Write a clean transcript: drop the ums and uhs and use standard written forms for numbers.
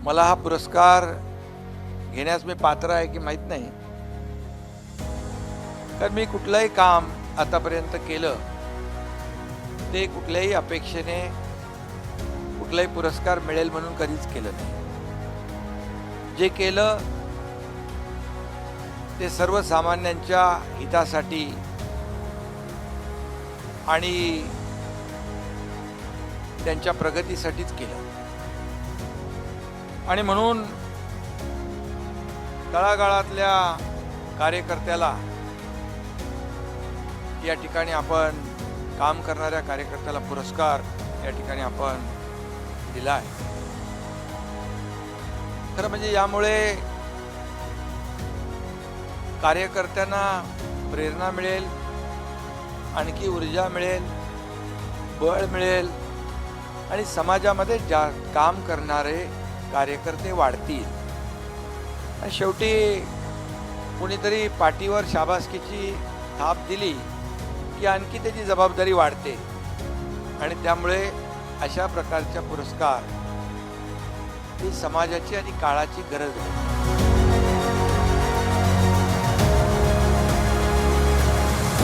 मला हा पुरस्कार घेण्यास मी पात्र आहे की माहीत नाही, कारण मी कुठलंही काम आतापर्यंत केलं ते कुठल्याही अपेक्षेने कुठलाही पुरस्कार मिळेल म्हणून कधीच केलं नाही. जे केलं ते सर्वसामान्यांच्या हितासाठी आणि त्यांच्या प्रगतीसाठीच केलं. आणि म्हणून तळागाळातल्या कार्यकर्त्याला, या ठिकाणी आपण काम करणाऱ्या कार्यकर्त्याला पुरस्कार या ठिकाणी आपण दिला आहे. खरं म्हणजे यामुळे कार्यकर्त्यांना प्रेरणा मिळेल, आणखी ऊर्जा मिळेल, बळ मिळेल आणि समाजामध्ये काम करणारे कार्यकर्ते वाढतील. आणि शेवटी कोणीतरी पाठीवर शाबासकीची थाप दिली की आणखी त्याची जबाबदारी वाढते आणि त्यामुळे अशा प्रकारच्या पुरस्कार ही समाजाची आणि काळाची गरज आहे.